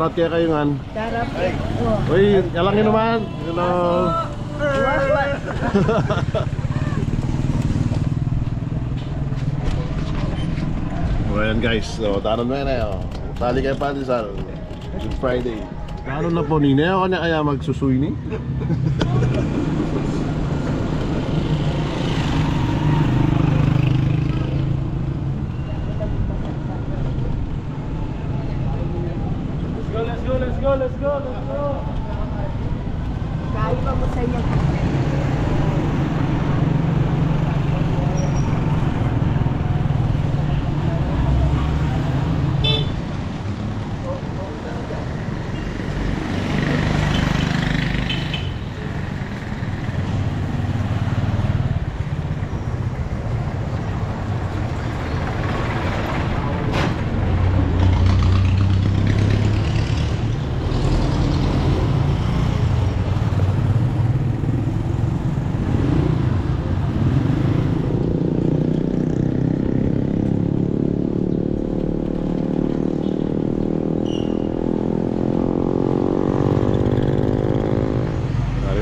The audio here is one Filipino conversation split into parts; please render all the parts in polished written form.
Salamat kaya kayo nga. Sarap. Uy, kalangin naman. Hello. So ayan guys, so tanon na yun eh. Tali kayo pandesal. Good Friday. Tanon na po nini. Ako niya kaya magsusuy ni. Let's go. Kaya pa mo sa inyo.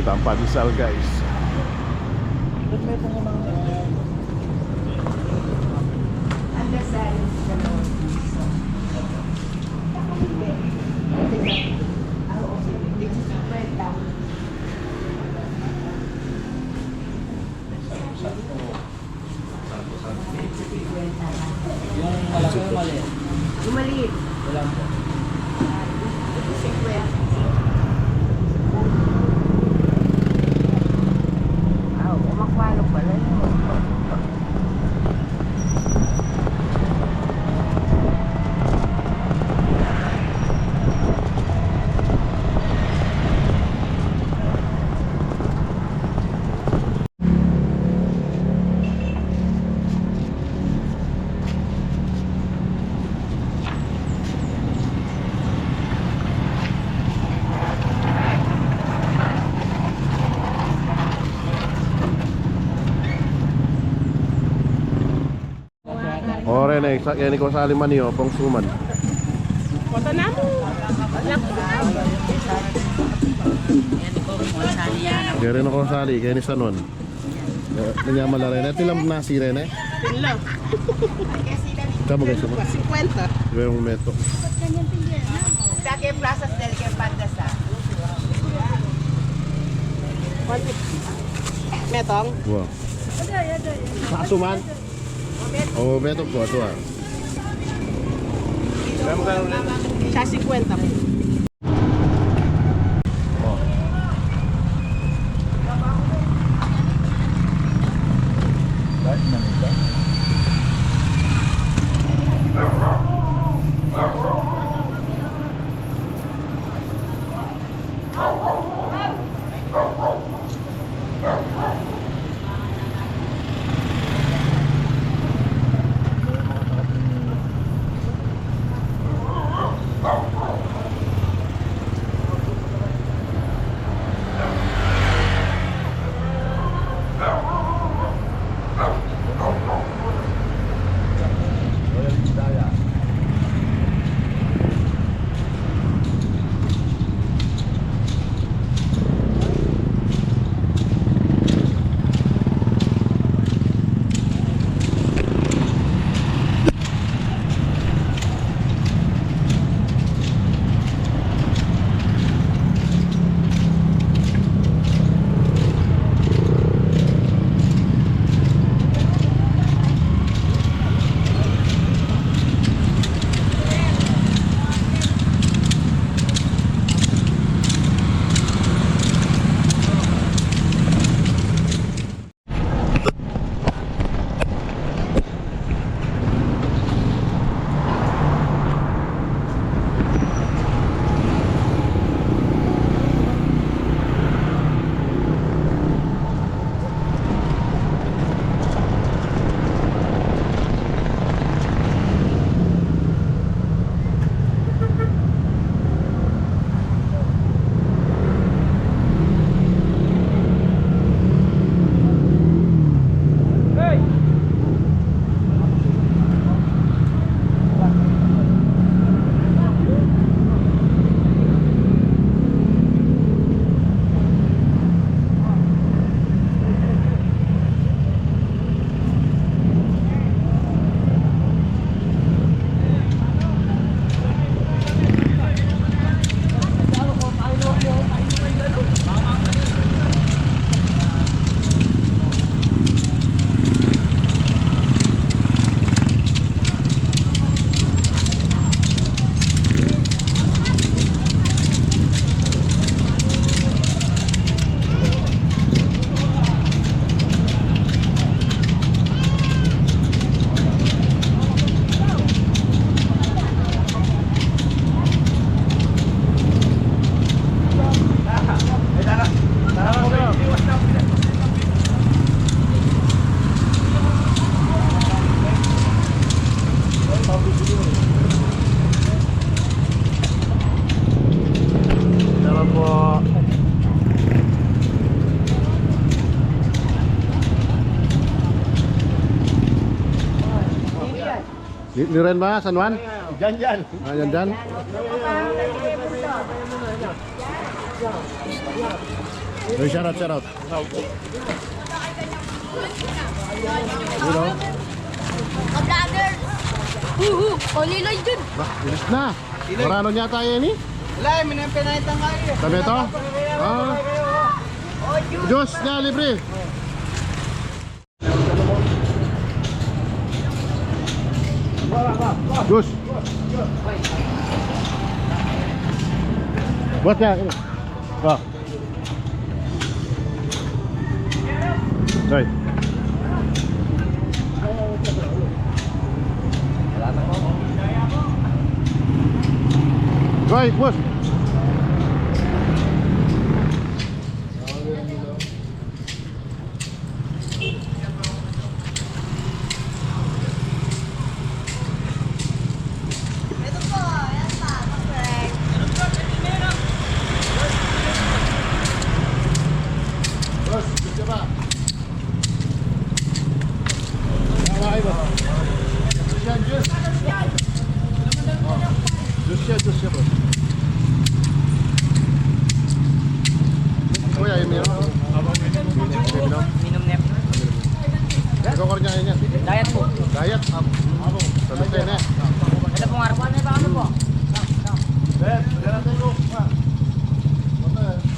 Ang pandesal guys. Andasal. Yung malaki o maliit? Yung maliit. Wala po. 50. Umakwalo pala yun. Ore na yan ko sa aliman niyo pong suman. Foto na mo. Kaya rin ako sali, kaya ni Sanon. Kanya malare na tilam na si Rene. Pinlo. Kamu guys mo. 50. Yung meto. Dake Plaza del que Pandasa. Metong. Wow. Sa suman. Oh, meto po ato ah. Siya 50. Liren ba? San Juan? Dyan. Ah, yan dyan. Hey, shout out. You know? Ka-vlogger! Panilay dun! Bah, ilis na. Marano niya tayo ini? Wala, may pinahitang kayo. Sabi ito? Ah. Diyos na, libre. Diyos. Buat na. Bah. Right. Right, bos. Ito po, yan pa, correct. Bos, bisa ba? Tama kayo, bos. Jus. Jus siya, bos. Kuya, yung miro. Minum nep. Ikaw ko rin niya yan. Diet po. Diet. Sabi tayo na. Ito pong araw. Ano po?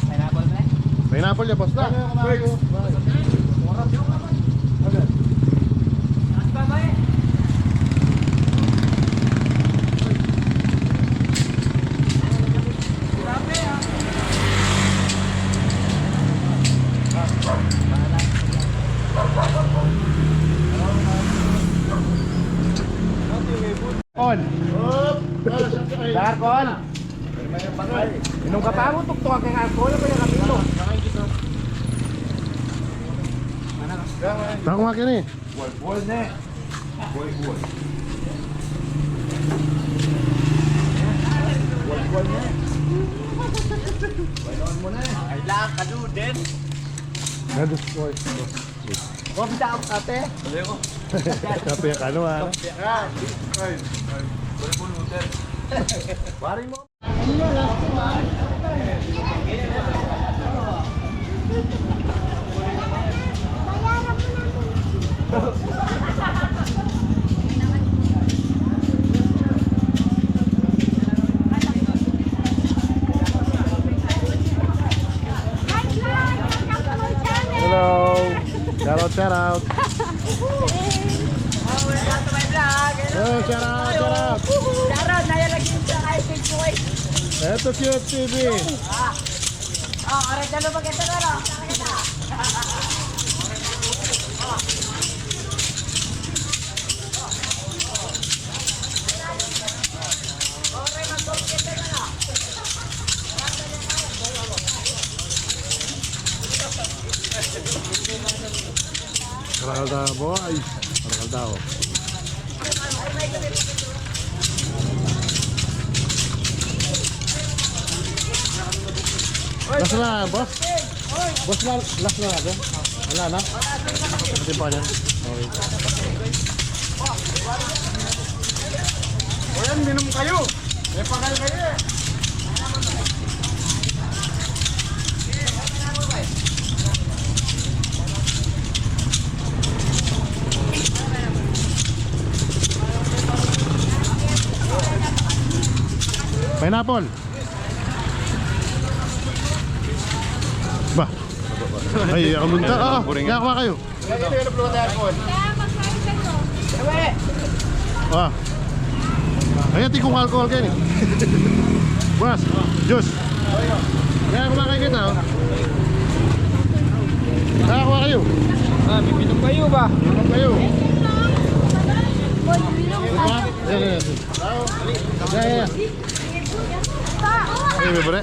Pineapple na eh. Pineapple niya, boss na. On. Darkon. Minum ka pa mo, tuktok kang alcohol ko yung kapito. Tako nga kini. Buol na eh. Buol. Buol na eh. Bainon mo na eh. Ay lang, kaludin. Nados boy. Huwag daw ate. Kape ka ano ah. Pari mo. Hello. Shout out. Welcome to my vlog. Hey, shout out. Sharon, nayalagin sa kay Facebook. Eto Cute TV. Oras na lumaganda na lang. Kalda boy. Kalda. Last na, boss. Boss na, last na natin. Wala na. Pati pa yan. Okay. O yan, minum kayo. May pagal kayo eh. Pineapple. Ba. Ay, ako munta. Kaya kuha kayo. Ah. Ayan, tikong alcohol kayo ni. Boss, juice. Kaya kuha kayo kita. Kaya kuha kayo. Minum kayo ba? Kuha kayo. Boy, Yan. Ya. Ay, may bare.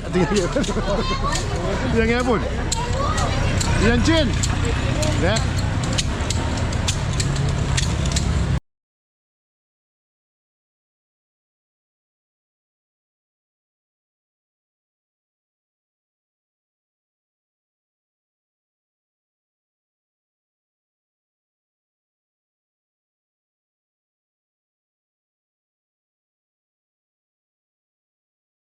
Tingnan yan pun. Yan, Chin. Ya.